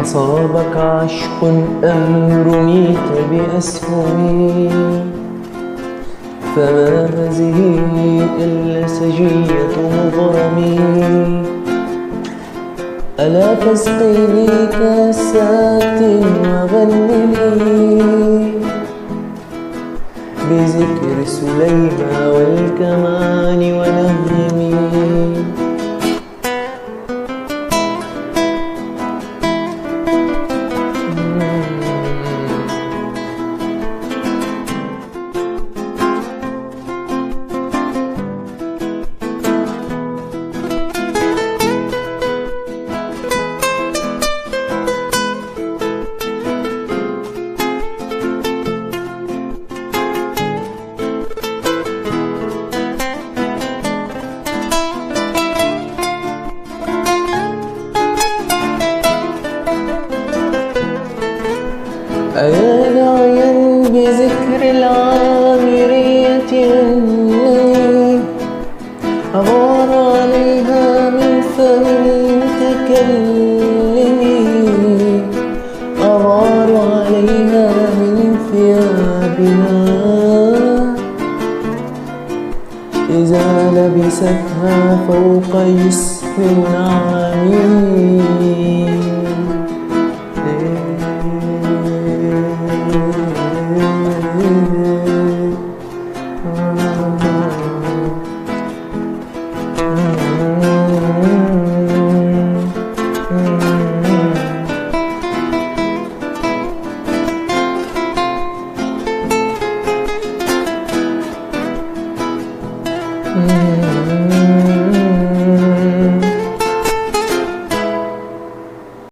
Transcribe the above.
أصابك عشق أم رميت بأسهمي، فما هذه إلا سجية مغرمي. ألا تسقيني كاسات وغنني بذكر سليمى والكمان ونغمي. أيا داعيا بذكر العامرية أنني أغار عليها من فم المتكلم، أغار عليها من ثيابنا إذا لبستها فوق جسم